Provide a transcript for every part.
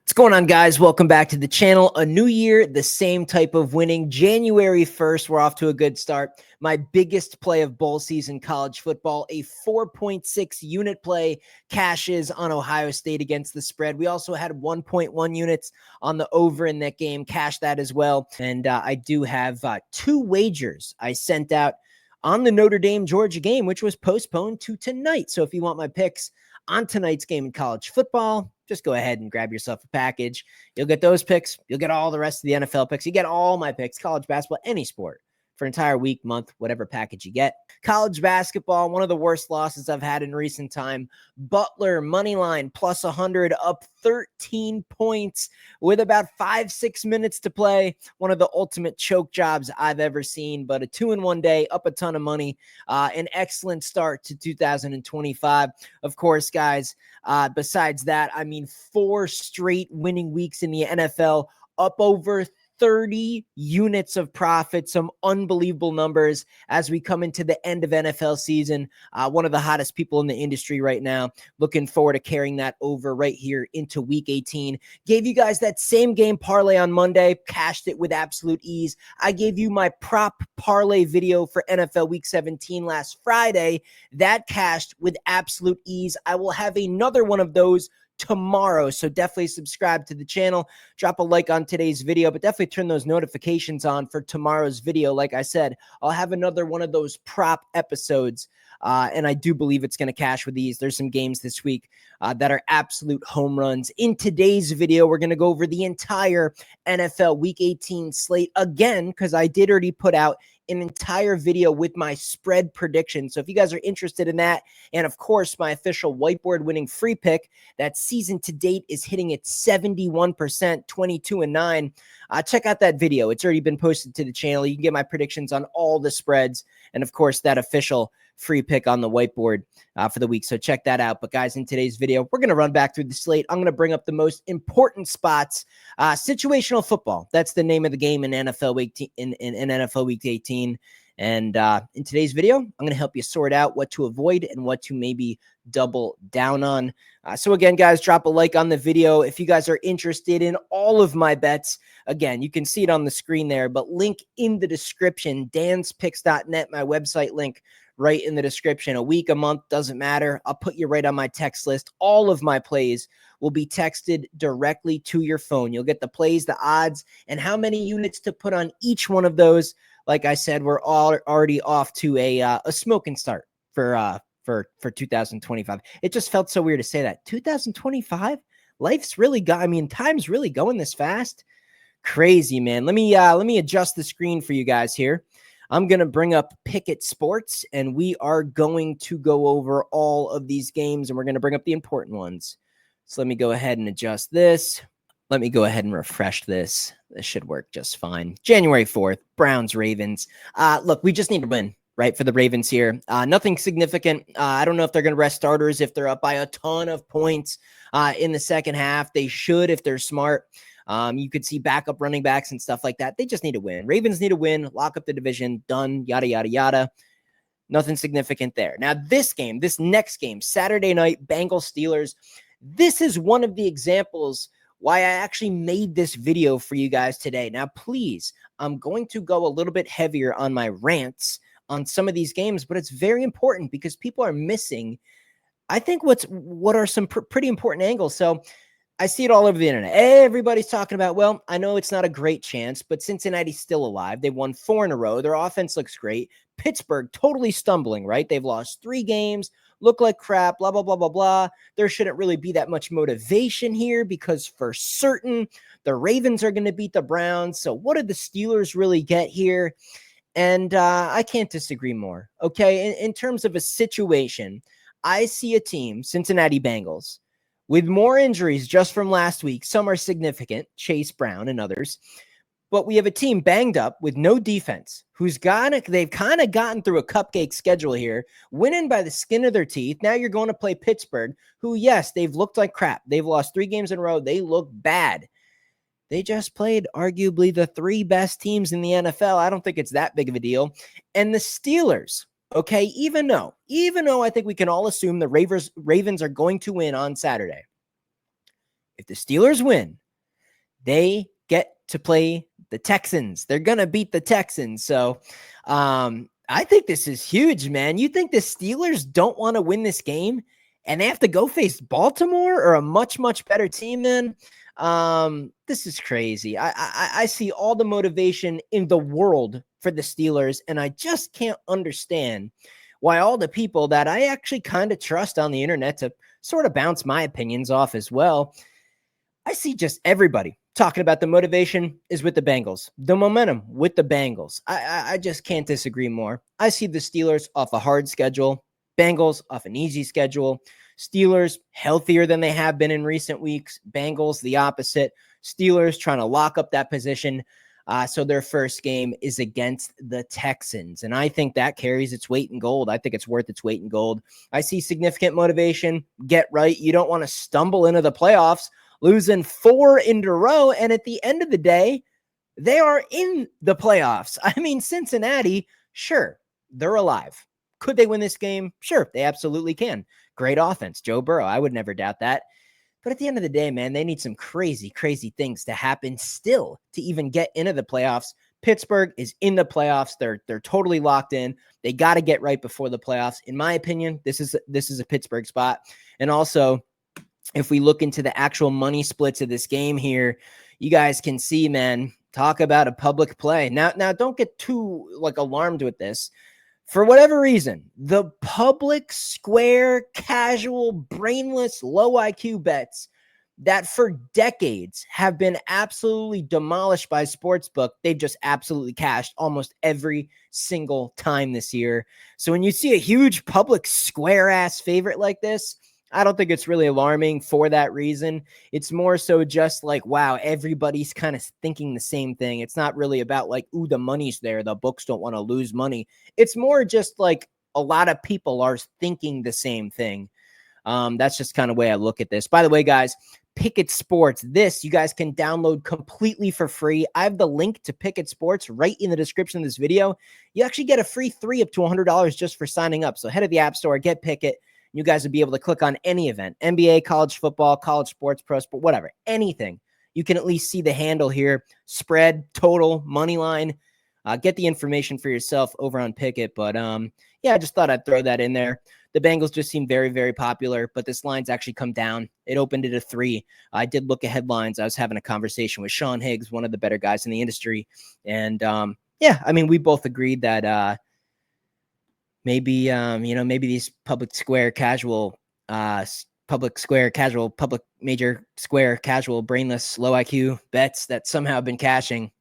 What's going on, guys? Welcome back to the channel. A new year, the same type of winning. January 1st, we're off to a good start. My biggest play of bowl season college football, a 4.6 unit play cashes on Ohio State against the spread. We also had 1.1 units on the over in that game, cash that as well. And I do have two wagers I sent out on the Notre Dame-Georgia game, which was postponed to tonight. So if you want my picks on tonight's game in college football, just go ahead and grab yourself a package. You'll get those picks. You'll get all the rest of the NFL picks. You get all my picks, college basketball, any sport, for an entire week, month, whatever package you get. College basketball, one of the worst losses I've had in recent time. Butler, money line, plus 100, up 13 points with about 5-6 minutes to play. One of the ultimate choke jobs I've ever seen, but a 2-in-1 day, up a ton of money. An excellent start to 2025. Of course, guys, besides that, 4 straight winning weeks in the NFL, up over 30 units of profit, some unbelievable numbers as we come into the end of NFL season. One of the hottest people in the industry right now. Looking forward to carrying that over right here into week 18. Gave you guys that same game parlay on Monday, cashed it with absolute ease. I gave you my prop parlay video for NFL week 17 last Friday. That cashed with absolute ease. I will have another one of those tomorrow, so definitely subscribe to the channel, drop a like on today's video, but definitely turn those notifications on for tomorrow's video. Like I said, I'll have another one of those prop episodes, and I do believe it's going to cash with these. There's some games this week that are absolute home runs. In today's video, we're going to go over the entire NFL Week 18 slate again, because I did already put out an entire video with my spread prediction. So if you guys are interested in that, and of course, my official whiteboard winning free pick, that season to date is hitting at 71%, 22-9. Check out that video. It's already been posted to the channel. You can get my predictions on all the spreads, and of course, that official free pick on the whiteboard for the week. So check that out. But guys, in today's video, we're going to run back through the slate. I'm going to bring up the most important spots. Situational football. That's the name of the game in NFL week in NFL week 18. And in today's video, I'm going to help you sort out what to avoid and what to maybe double down on. So again, guys, drop a like on the video. If you guys are interested in all of my bets, again, you can see it on the screen there, but link in the description, danspicks.net, my website link right in the description. A week, a month, doesn't matter. I'll put you right on my text list. All of my plays will be texted directly to your phone. You'll get the plays, the odds, and how many units to put on each one of those. Like I said, we're all already off to a smoking start for 2025. It just felt so weird to say that. 2025? Life's really time's really going this fast. Crazy, man. Let me adjust the screen for you guys here. I'm going to bring up Picket Sports, and we are going to go over all of these games, and we're going to bring up the important ones. So let me go ahead and adjust this. Let me go ahead and refresh this. This should work just fine. January 4th, Browns, Ravens. Look, we just need to win, right, for the Ravens here. Nothing significant. I don't know if they're going to rest starters if they're up by a ton of points in the second half. They should if they're smart. You could see backup running backs and stuff like that. They just need to win. Ravens need to win, lock up the division, done, yada, yada, yada. Nothing significant there. Now, this next game, Saturday night, Bengals, Steelers. This is one of the examples why I actually made this video for you guys today. Now, please, I'm going to go a little bit heavier on my rants on some of these games, but it's very important because people are missing, I think, what are some pretty important angles. So I see it all over the internet. Everybody's talking about, well, I know it's not a great chance, but Cincinnati's still alive. They won 4 in a row. Their offense looks great. Pittsburgh totally stumbling, right? They've lost 3 games, look like crap, blah, blah, blah, blah, blah. There shouldn't really be that much motivation here because for certain, the Ravens are going to beat the Browns. So what did the Steelers really get here? And I can't disagree more, okay? In terms of a situation, I see a team, Cincinnati Bengals, with more injuries just from last week. Some are significant, Chase Brown and others. But we have a team banged up with no defense they've kind of gotten through a cupcake schedule here, winning by the skin of their teeth. Now you're going to play Pittsburgh, who, yes, they've looked like crap. They've lost 3 games in a row. They look bad. They just played arguably the 3 best teams in the NFL. I don't think it's that big of a deal. And the Steelers, okay, even though I think we can all assume the Ravens are going to win on Saturday, If the Steelers win, they get to play the Texans. They're going to beat the Texans. So I think this is huge, man. You think the Steelers don't want to win this game and they have to go face Baltimore or a much, much better team, man? This is crazy. I see all the motivation in the world for the Steelers, and I just can't understand why all the people that I actually kind of trust on the internet to sort of bounce my opinions off as well, I see just everybody talking about the motivation is with the Bengals, the momentum with the Bengals. I just can't disagree more. I see the Steelers off a hard schedule, Bengals off an easy schedule. Steelers healthier than they have been in recent weeks. Bengals the opposite. Steelers trying to lock up that position. So their first game is against the Texans. And I think that carries its weight in gold. I think it's worth its weight in gold. I see significant motivation. Get right. You don't want to stumble into the playoffs, losing 4 in a row. And at the end of the day, they are in the playoffs. I mean, Cincinnati, sure, they're alive. Could they win this game? Sure, they absolutely can. Great offense. Joe Burrow, I would never doubt that. But at the end of the day, man, they need some crazy, crazy things to happen still to even get into the playoffs. Pittsburgh is in the playoffs. They're totally locked in. They got to get right before the playoffs. In my opinion, this is a Pittsburgh spot. And also, if we look into the actual money splits of this game here, you guys can see, man, talk about a public play. Now don't get too alarmed with this. For whatever reason, the public square, casual, brainless, low IQ bets that for decades have been absolutely demolished by Sportsbook, they've just absolutely cashed almost every single time this year. So when you see a huge public square ass favorite like this, I don't think it's really alarming for that reason. It's more so just like, wow, everybody's kind of thinking the same thing. It's not really about like, ooh, the money's there. The books don't want to lose money. It's more just like a lot of people are thinking the same thing. That's just kind of the way I look at this. By the way, guys, Picket Sports, this you guys can download completely for free. I have the link to Picket Sports right in the description of this video. You actually get a free 3 up to $100 just for signing up. So head to the App Store, get Picket. You guys would be able to click on any event, NBA, college football, college sports, pro sport, whatever, anything. You can at least see the handle here, spread, total, money line. Get the information for yourself over on Picket. But yeah, I just thought I'd throw that in there. The Bengals just seem very, very popular, but this line's actually come down. It opened at a 3. I did look at headlines. I was having a conversation with Sean Higgs, one of the better guys in the industry. And yeah, I mean, we both agreed that maybe these public major square casual brainless low IQ bets that somehow have been cashing.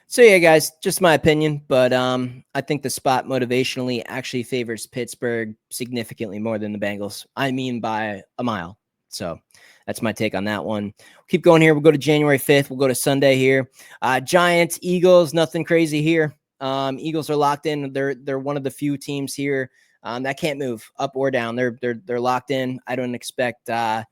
So yeah, guys, just my opinion, but I think the spot motivationally actually favors Pittsburgh significantly more than the Bengals. I mean by a mile. So that's my take on that one. We'll keep going here. We'll go to January 5th. We'll go to Sunday here. Giants, Eagles, nothing crazy here. Eagles are locked in. They're one of the few teams here that can't move up or down. They're locked in. I don't expect. I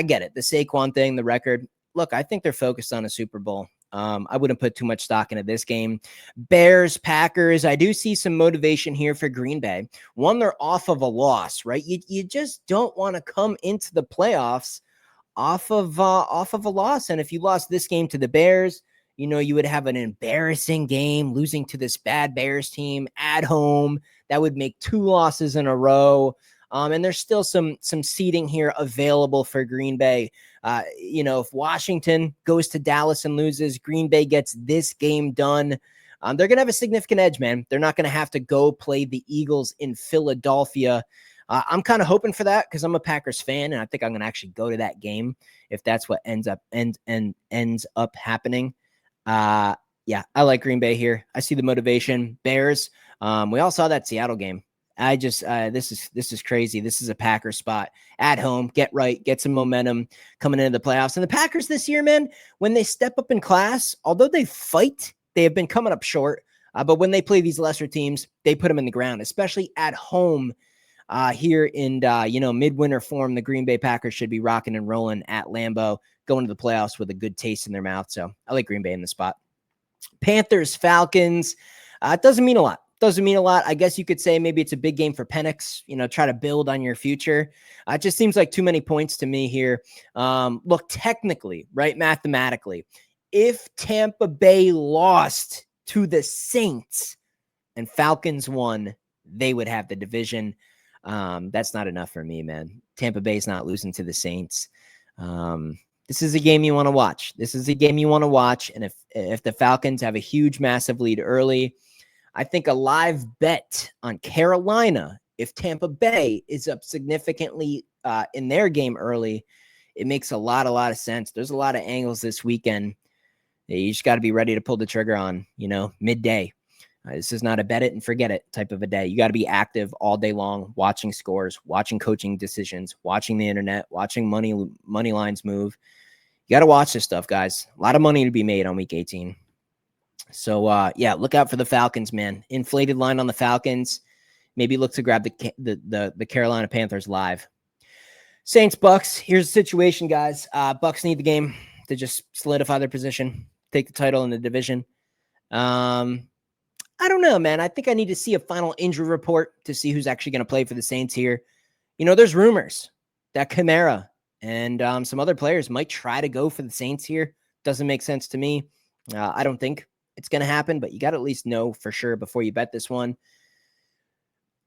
get it. The Saquon thing, the record. Look, I think they're focused on a Super Bowl. I wouldn't put too much stock into this game. Bears, Packers. I do see some motivation here for Green Bay. One, they're off of a loss, right? You just don't want to come into the playoffs off of a loss. And if you lost this game to the Bears, you would have an embarrassing game losing to this bad Bears team at home. That would make 2 losses in a row. And there's still some seeding here available for Green Bay. If Washington goes to Dallas and loses, Green Bay gets this game done. They're going to have a significant edge, man. They're not going to have to go play the Eagles in Philadelphia. I'm kind of hoping for that because I'm a Packers fan, and I think I'm going to actually go to that game if that's what ends up happening. Yeah, I like Green Bay here. I see the motivation. Bears. We all saw that Seattle game. I just this is crazy. This is a Packers spot at home. Get right, get some momentum coming into the playoffs. And the Packers this year, man, when they step up in class, although they fight, they have been coming up short. But when they play these lesser teams, they put them in the ground, especially at home. Here in midwinter form, the Green Bay Packers should be rocking and rolling at Lambeau, going to the playoffs with a good taste in their mouth. So I like Green Bay in the spot. Panthers, Falcons. It doesn't mean a lot. Doesn't mean a lot. I guess you could say maybe it's a big game for Penix, try to build on your future. It just seems like too many points to me here. Look, technically, right, mathematically, if Tampa Bay lost to the Saints and Falcons won, they would have the division. That's not enough for me, man. Tampa Bay's not losing to the Saints. This is a game you want to watch. And if the Falcons have a huge, massive lead early, I think a live bet on Carolina, if Tampa Bay is up significantly in their game early, it makes a lot of sense. There's a lot of angles this weekend that you just got to be ready to pull the trigger on, midday. This is not a bet it and forget it type of a day. You got to be active all day long, watching scores, watching coaching decisions, watching the internet, watching money lines move. You got to watch this stuff, guys. A lot of money to be made on week 18. So, yeah, look out for the Falcons, man. Inflated line on the Falcons. Maybe look to grab the Carolina Panthers live. Saints, Bucks. Here's the situation, guys. Bucks need the game to just solidify their position, take the title in the division. I don't know, man. I think I need to see a final injury report to see who's actually going to play for the Saints here. There's rumors that Kamara and some other players might try to go for the Saints here. Doesn't make sense to me. I don't think it's going to happen, but you got to at least know for sure before you bet this one.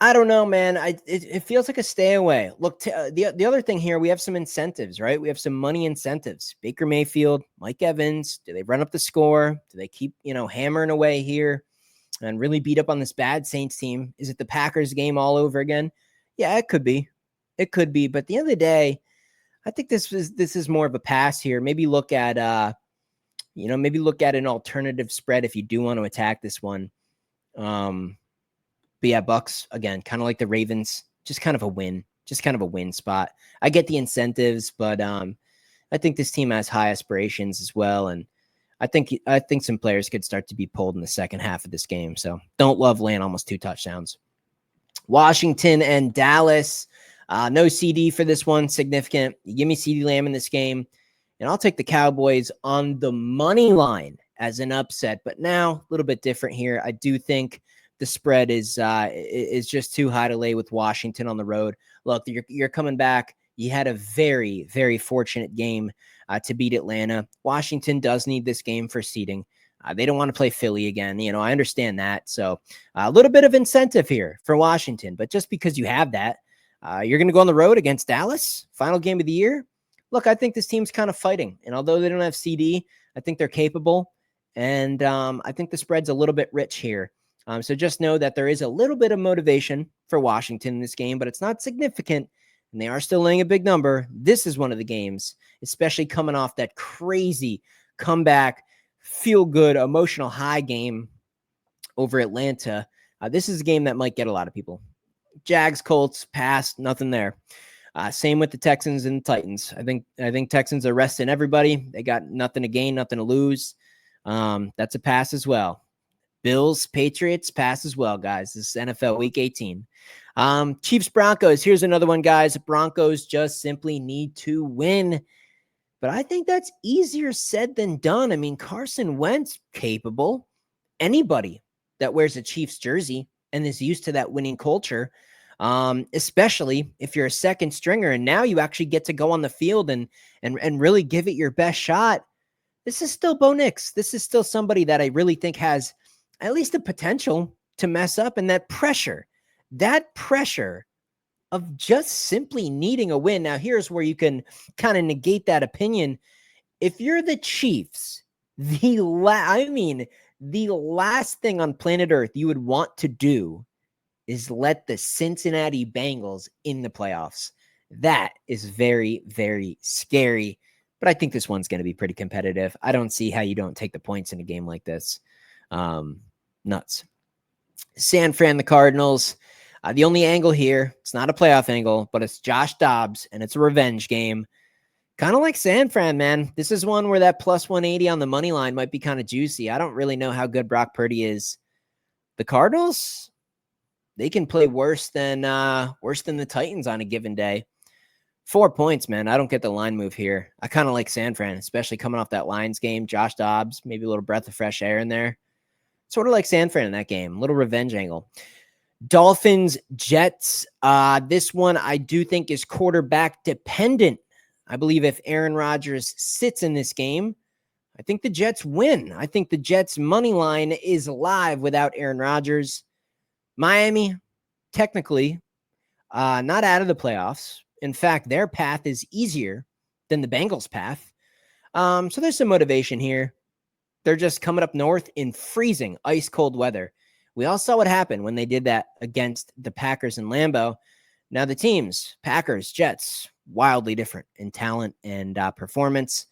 I don't know, man. It feels like a stay away. Look, the other thing here, we have some incentives, right? We have some money incentives. Baker Mayfield, Mike Evans. Do they run up the score? Do they keep, hammering away here and really beat up on this bad Saints team? Is it the Packers game all over again? Yeah, it could be. It could be. But at the end of the day, I think this is more of a pass here. Maybe look at an alternative spread if you do want to attack this one. But yeah, Bucks, again, kind of like the Ravens, just kind of a win spot. I get the incentives, but I think this team has high aspirations as well. And I think some players could start to be pulled in the second half of this game. So don't love laying almost 2 touchdowns. Washington and Dallas. No CD for this one. Significant. You give me CD Lamb in this game, and I'll take the Cowboys on the money line as an upset. But now a little bit different here. I do think the spread is just too high to lay with Washington on the road. Look, you're coming back. You had a very, very fortunate game to beat Atlanta. Washington does need this game for seeding. They don't want to play Philly again. I understand that. So a little bit of incentive here for Washington. But just because you have that, you're going to go on the road against Dallas, final game of the year. Look, I think this team's kind of fighting. And although they don't have CD, I think they're capable. And I think the spread's a little bit rich here. So just know that there is a little bit of motivation for Washington in this game, but it's not significant, and they are still laying a big number. This is one of the games, especially coming off that crazy comeback, feel-good, emotional high game over Atlanta. This is a game that might get a lot of people. Jags, Colts, pass, nothing there. Same with the Texans and the Titans. I think Texans are resting everybody. They got nothing to gain, nothing to lose. That's a pass as well. Bills, Patriots, pass as well, guys. This is NFL Week 18. Chiefs, Broncos. Here's another one, guys. Broncos just simply need to win. But I think that's easier said than done. I mean, Carson Wentz, capable. Anybody that wears a Chiefs jersey and is used to that winning culture, especially if you're a second stringer and now you actually get to go on the field and really give it your best shot. This is still Bo Nix. This is still somebody that I really think has at least the potential to mess up. And that pressure of just simply needing a win. Now, here's where you can kind of negate that opinion. If you're the Chiefs, the last thing on planet Earth you would want to do is let the Cincinnati Bengals in the playoffs. That is very, very scary. But I think this one's going to be pretty competitive. I don't see how you don't take the points in a game like this. Nuts. San Fran, the Cardinals. The only angle here, it's not a playoff angle, but it's Josh Dobbs, and it's a revenge game. Kind of like San Fran, man. This is one where that plus 180 on the money line might be kind of juicy. I don't really know how good Brock Purdy is. The Cardinals, they can play worse than the Titans on a given day. 4 points, man. I don't get the line move here. I kind of like San Fran, especially coming off that Lions game. Josh Dobbs, maybe a little breath of fresh air in there. Sort of like San Fran in that game, little revenge angle. Dolphins, Jets. This one I do think is quarterback dependent. I believe if Aaron Rodgers sits in this game, I think the Jets win. I think the Jets money line is live without Aaron Rodgers. Miami, technically, not out of the playoffs. In fact, their path is easier than the Bengals' path. So there's some motivation here. They're just coming up north in freezing, ice cold weather. We all saw what happened when they did that against the Packers in Lambeau. Now the teams, Packers, Jets, wildly different in talent and performance.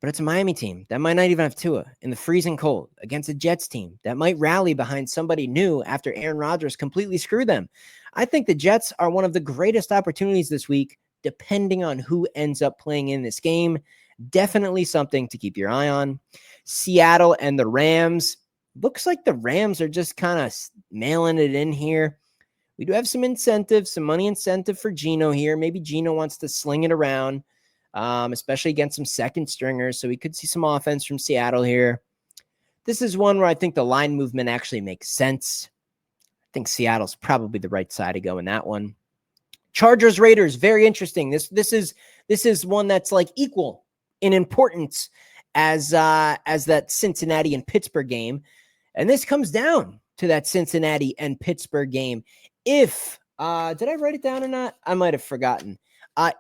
But it's a Miami team that might not even have Tua in the freezing cold against a Jets team that might rally behind somebody new after Aaron Rodgers completely screwed them. I think the Jets are one of the greatest opportunities this week, depending on who ends up playing in this game. Definitely something to keep your eye on. Seattle and the Rams. Looks like the Rams are just kind of mailing it in here. We do have some incentive, some money incentive for Geno here. Maybe Geno wants to sling it around, especially against some second stringers. So we could see some offense from Seattle here. This is one where I think the line movement actually makes sense. I think Seattle's probably the right side to go in that one. Chargers, Raiders, very interesting. This is one that's like equal in importance as that Cincinnati and Pittsburgh game. And this comes down to that Cincinnati and Pittsburgh game. If, did I write it down or not? I might have forgotten.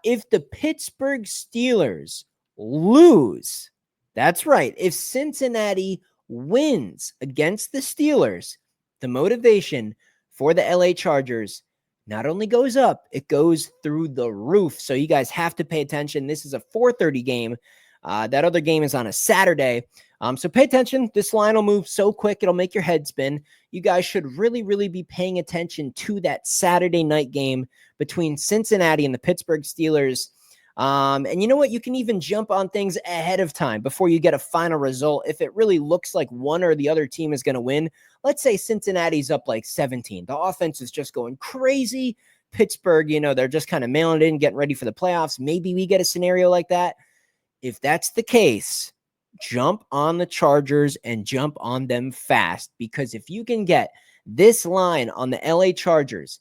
If the Pittsburgh Steelers lose, that's right. If Cincinnati wins against the Steelers, the motivation for the LA Chargers not only goes up, it goes through the roof. So you guys have to pay attention. This is a 4:30 game. That other game is on a Saturday. So pay attention. This line will move so quick, it'll make your head spin. You guys should really, really be paying attention to that Saturday night game between Cincinnati and the Pittsburgh Steelers. And you know what? You can even jump on things ahead of time before you get a final result. If it really looks like one or the other team is going to win, let's say Cincinnati's up like 17. The offense is just going crazy. Pittsburgh, they're just kind of mailing it in, getting ready for the playoffs. Maybe we get a scenario like that. If that's the case, jump on the Chargers and jump on them fast, because if you can get this line on the LA Chargers,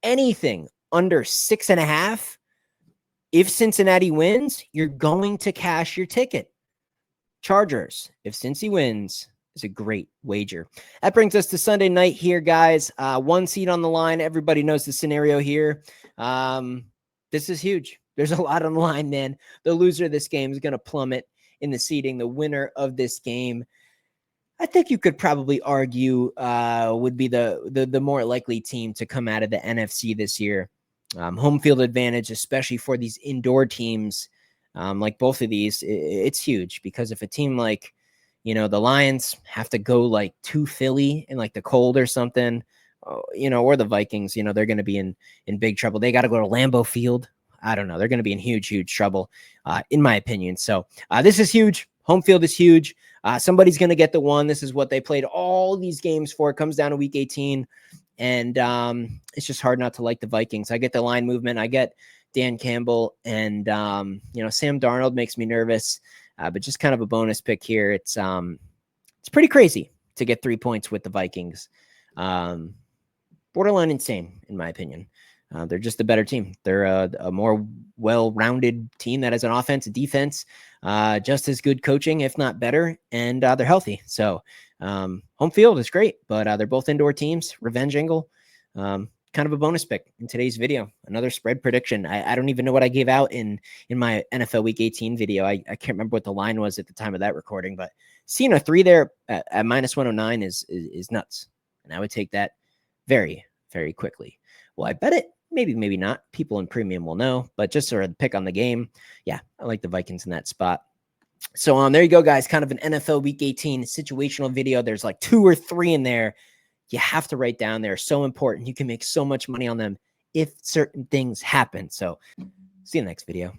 anything under 6.5, if Cincinnati wins, you're going to cash your ticket. Chargers, if Cincy wins, is a great wager. That brings us to Sunday night here, guys. 1 seed on the line. Everybody knows the scenario here. This is huge. There's a lot on the line, man. The loser of this game is going to plummet in the seeding. The winner of this game, I think you could probably argue, would be the more likely team to come out of the NFC this year. Home field advantage, especially for these indoor teams, like both of these, it's huge, because if a team like, the Lions have to go like to Philly in like the cold or something, or the Vikings, they're going to be in big trouble. They got to go to Lambeau Field. I don't know. They're going to be in huge, huge trouble, in my opinion. So this is huge. Home field is huge. Somebody's going to get the one. This is what they played all these games for. It comes down to week 18. And it's just hard not to like the Vikings. I get the line movement. I get Dan Campbell, and Sam Darnold makes me nervous, but just kind of a bonus pick here. It's pretty crazy to get 3 points with the Vikings. Borderline insane, in my opinion. They're just a better team. They're a more well-rounded team that has an offense, a defense, just as good coaching, if not better, and they're healthy. So home field is great, but they're both indoor teams. Revenge angle, kind of a bonus pick in today's video. Another spread prediction. I don't even know what I gave out in my NFL Week 18 video. I can't remember what the line was at the time of that recording, but seeing a 3 there at minus 109 is nuts, and I would take that very, very quickly. Will I bet it? Maybe, maybe not. People in premium will know, but just sort of pick on the game. Yeah, I like the Vikings in that spot. So there you go, guys. Kind of an NFL Week 18 situational video. There's like 2 or 3 in there. You have to write down. They're so important. You can make so much money on them if certain things happen. So see you in the next video.